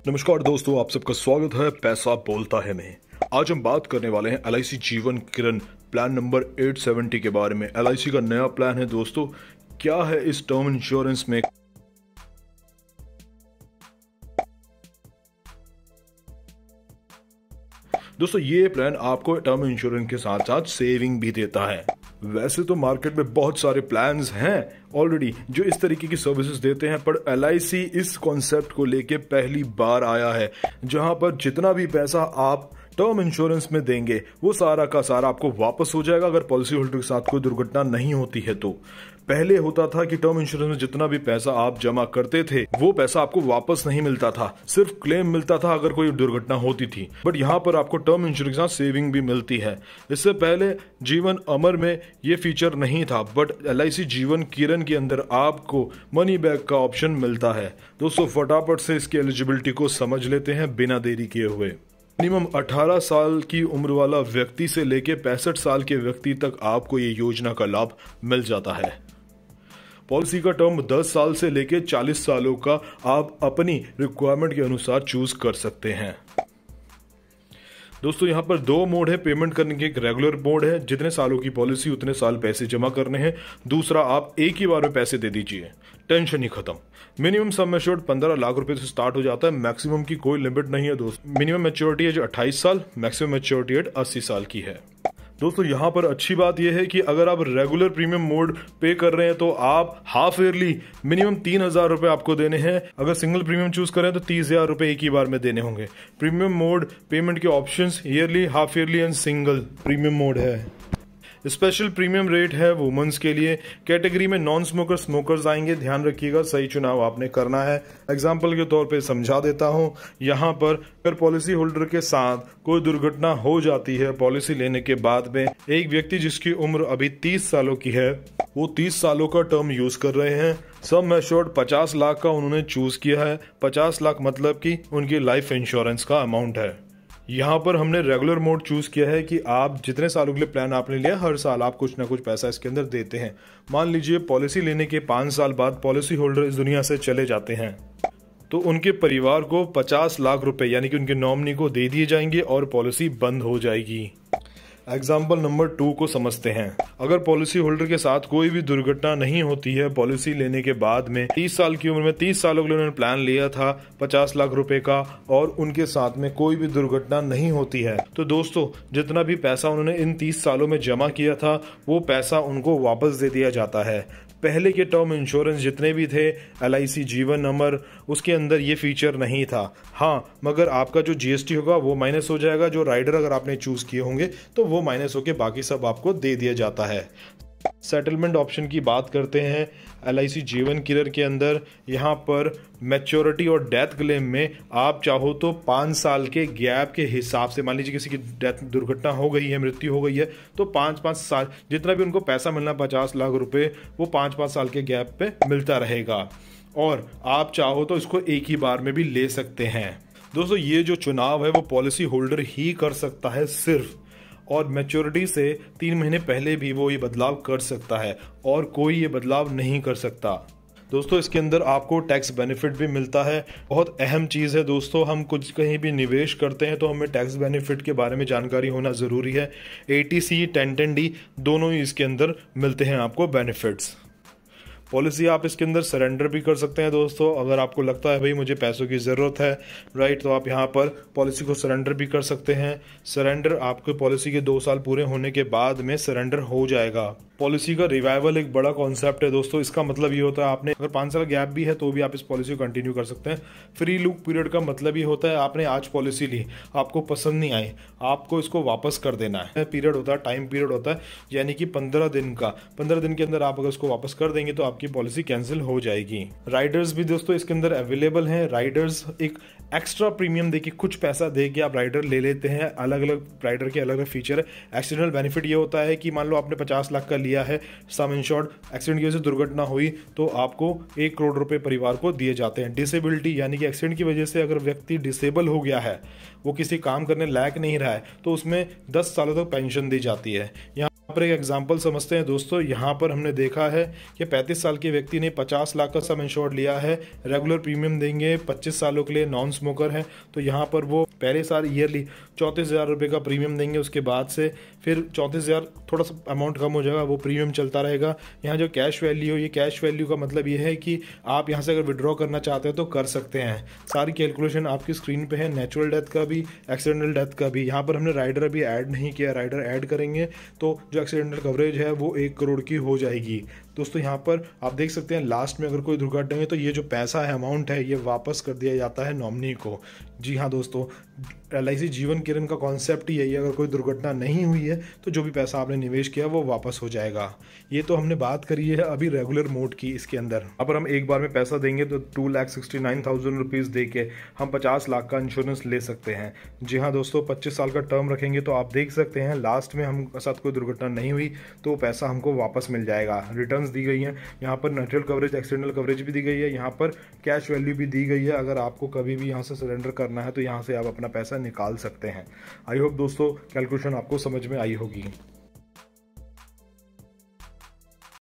नमस्कार दोस्तों, आप सबका स्वागत है पैसा बोलता है में। आज हम बात करने वाले हैं LIC जीवन किरण प्लान नंबर 870 के बारे में। LIC का नया प्लान है दोस्तों। क्या है इस टर्म इंश्योरेंस में? दोस्तों ये प्लान आपको टर्म इंश्योरेंस के साथ साथ सेविंग भी देता है। वैसे तो मार्केट में बहुत सारे प्लान्स हैं ऑलरेडी जो इस तरीके की सर्विसेज देते हैं, पर LIC इस कॉन्सेप्ट को लेके पहली बार आया है जहां पर जितना भी पैसा आप टर्म इंश्योरेंस में देंगे वो सारा का सारा आपको वापस हो जाएगा अगर पॉलिसी होल्डर के साथ कोई दुर्घटना नहीं होती है तो। पहले होता था कि टर्म इंश्योरेंस में जितना भी पैसा आप जमा करते थे वो पैसा आपको वापस नहीं मिलता था, सिर्फ क्लेम मिलता था अगर कोई दुर्घटना होती थी। बट यहाँ पर आपको टर्म इंश्योरेंस के साथ सेविंग भी मिलती है। इससे पहले जीवन अमर में ये फीचर नहीं था, बट LIC जीवन किरण के अंदर आपको मनी बैक का ऑप्शन मिलता है। दोस्तों फटाफट से इसकी एलिजिबिलिटी को समझ लेते हैं बिना देरी किए हुए। मिनिमम 18 साल की उम्र वाला व्यक्ति से लेके 65 साल के व्यक्ति तक आपको ये योजना का लाभ मिल जाता है। पॉलिसी का टर्म 10 साल से लेके 40 सालों का आप अपनी रिक्वायरमेंट के अनुसार चूज कर सकते हैं। दोस्तों यहाँ पर दो मोड है पेमेंट करने के। एक रेगुलर मोड है, जितने सालों की पॉलिसी उतने साल पैसे जमा करने हैं। दूसरा, आप एक ही बार में पैसे दे दीजिए, टेंशन ही खत्म। मिनिमम सम एश्योर्ड 15 लाख रुपए से स्टार्ट हो जाता है। मैक्सिमम की कोई लिमिट नहीं है दोस्तों। मिनिमम मैच्योरिटी एज 28 साल, मैक्सिमम मैच्योरिटी एज 80 साल की है। दोस्तों यहाँ पर अच्छी बात यह है कि अगर आप रेगुलर प्रीमियम मोड पे कर रहे हैं तो आप हाफ ईयरली मिनिमम 3,000 रुपए आपको देने हैं। अगर सिंगल प्रीमियम चूज करें तो 30,000 रुपए एक ही बार में देने होंगे। प्रीमियम मोड पेमेंट के options yearly, half yearly and single premium mode है। स्पेशल प्रीमियम रेट है वुमेन्स के लिए। कैटेगरी में नॉन स्मोकर, स्मोकर्स आएंगे। ध्यान रखिएगा, सही चुनाव आपने करना है। एग्जाम्पल के तौर पे समझा देता हूं। यहाँ पर अगर पॉलिसी होल्डर के साथ कोई दुर्घटना हो जाती है पॉलिसी लेने के बाद में, एक व्यक्ति जिसकी उम्र अभी 30 सालों की है वो 30 सालों का टर्म यूज कर रहे हैं। सम एश्योर्ड 50 लाख का उन्होंने चूज किया है। 50 लाख मतलब कि उनकी लाइफ इंश्योरेंस का अमाउंट है। यहाँ पर हमने रेगुलर मोड चूज किया है कि आप जितने सालों के लिए प्लान आपने लिया हर साल आप कुछ ना कुछ पैसा इसके अंदर देते हैं। मान लीजिए पॉलिसी लेने के 5 साल बाद पॉलिसी होल्डर इस दुनिया से चले जाते हैं तो उनके परिवार को 50 लाख रुपए यानी कि उनके नॉमिनी को दे दिए जाएंगे और पॉलिसी बंद हो जाएगी। एग्जाम्पल नंबर 2 को समझते हैं। अगर पॉलिसी होल्डर के साथ कोई भी दुर्घटना नहीं होती है पॉलिसी लेने के बाद में, 30 साल की उम्र में 30 सालों के लिए उन्होंने प्लान लिया था 50 लाख रुपए का, और उनके साथ में कोई भी दुर्घटना नहीं होती है, तो दोस्तों जितना भी पैसा उन्होंने इन 30 सालों में जमा किया था वो पैसा उनको वापस दे दिया जाता है। पहले के टर्म इंश्योरेंस जितने भी थे LIC जीवन अमर, उसके अंदर ये फीचर नहीं था। हाँ, मगर आपका जो GST होगा वो माइनस हो जाएगा। जो राइडर अगर आपने चूज किए होंगे तो वो माइनस होके बाकी सब आपको दे दिया जाता है। सेटलमेंट ऑप्शन की बात करते हैं LIC जीवन किरण के अंदर। यहाँ पर मैच्योरिटी और डेथ क्लेम में आप चाहो तो 5 साल के गैप के हिसाब से, मान लीजिए किसी की डेथ दुर्घटना हो गई है, मृत्यु हो गई है, तो 5-5 साल जितना भी उनको पैसा मिलना 50 लाख रुपए वो 5-5 साल के गैप पे मिलता रहेगा। और आप चाहो तो इसको एक ही बार में भी ले सकते हैं। दोस्तों ये जो चुनाव है वो पॉलिसी होल्डर ही कर सकता है सिर्फ, और मैच्योरिटी से 3 महीने पहले भी वो ये बदलाव कर सकता है और कोई ये बदलाव नहीं कर सकता। दोस्तों इसके अंदर आपको टैक्स बेनिफिट भी मिलता है। बहुत अहम चीज़ है दोस्तों, हम कुछ कहीं भी निवेश करते हैं तो हमें टैक्स बेनिफिट के बारे में जानकारी होना ज़रूरी है। ATC 1010D दोनों ही इसके अंदर मिलते हैं आपको बेनिफिट्स। पॉलिसी आप इसके अंदर सरेंडर भी कर सकते हैं दोस्तों। अगर आपको लगता है भाई मुझे पैसों की ज़रूरत है, राइट, तो आप यहाँ पर पॉलिसी को सरेंडर भी कर सकते हैं। सरेंडर आपके पॉलिसी के 2 साल पूरे होने के बाद में सरेंडर हो जाएगा। पॉलिसी का रिवाइवल एक बड़ा कॉन्सेप्ट है दोस्तों। इसका मतलब ये होता है आपने अगर 5 साल गैप भी है तो भी आप इस पॉलिसी को कंटिन्यू कर सकते हैं। फ्री लुक पीरियड का मतलब ये होता है आपने आज पॉलिसी ली, आपको पसंद नहीं आई, आपको इसको वापस कर देना है। पीरियड होता है, टाइम पीरियड होता है, यानी कि 15 दिन का। 15 दिन के अंदर आप अगर इसको वापस कर देंगे तो आपकी पॉलिसी कैंसिल हो जाएगी। राइडर्स भी दोस्तों इसके अंदर अवेलेबल हैं। राइडर्स एक एक्स्ट्रा प्रीमियम देके कुछ पैसा दे के आप राइडर ले लेते हैं। अलग अलग राइडर के अलग अलग फीचर है। एक्सीडेंटल बेनिफिट ये होता है कि मान लो आपने 50 लाख का लिया है, सम इंश्योर्ड, एक्सीडेंट की वजह से दुर्घटना हुई तो आपको 1 करोड़ रुपए परिवार को दिए जाते हैं। डिसेबिलिटी यानी कि एक्सीडेंट की वजह से अगर व्यक्ति डिसेबल हो गया है, वो किसी काम करने लायक नहीं रहा है, तो उसमें 10 सालों तक पेंशन दी जाती है। यहाँ यहाँ पर एक एग्जांपल समझते हैं दोस्तों। यहाँ पर हमने देखा है कि 35 साल के व्यक्ति ने 50 लाख का सम इंश्योर्ड लिया है, रेगुलर प्रीमियम देंगे, 25 सालों के लिए, नॉन स्मोकर है, तो यहाँ पर वो पहले साल ईयरली 34,000 रुपये का प्रीमियम देंगे। उसके बाद से फिर 34,000 थोड़ा सा अमाउंट कम हो जाएगा, वो प्रीमियम चलता रहेगा। यहाँ जो कैश वैल्यू, ये कैश वैल्यू का मतलब ये है कि आप यहाँ से अगर विड्रॉ करना चाहते हैं तो कर सकते हैं। सारी कैलकुलेशन आपकी स्क्रीन पे है, नेचुरल डेथ का भी, एक्सीडेंटल डेथ का भी। यहाँ पर हमने राइडर अभी ऐड नहीं किया, राइडर ऐड करेंगे तो जो एक्सीडेंटल कवरेज है वो 1 करोड़ की हो जाएगी। दोस्तों यहाँ पर आप देख सकते हैं लास्ट में अगर कोई दुर्घटना है तो ये जो पैसा है, अमाउंट है, ये वापस कर दिया जाता है नॉमिनी को। जी हाँ दोस्तों, LIC जीवन किरण का कॉन्सेप्ट ही यही है, अगर कोई दुर्घटना नहीं हुई है तो जो भी पैसा आपने निवेश किया वो वापस हो जाएगा। ये तो हमने बात करी है अभी रेगुलर मोड की। इसके अंदर अगर हम एक बार में पैसा देंगे तो 2,69,000 रुपीज़ दे के हम 50 लाख का इंश्योरेंस ले सकते हैं। जी हाँ दोस्तों, 25 साल का टर्म रखेंगे तो आप देख सकते हैं लास्ट में हम साथ कोई दुर्घटना नहीं हुई तो पैसा हमको वापस मिल जाएगा। रिटर्न्स दी गई हैं, यहाँ पर नेचुरल कवरेज, एक्सीडेंटल कवरेज भी दी गई है, यहाँ पर कैश वैल्यू भी दी गई है। अगर आपको कभी भी यहाँ से सरेंडर करना है तो यहाँ से आप अपना पैसा निकाल सकते हैं। आई होप दोस्तों कैलकुलेशन आपको समझ में आई होगी।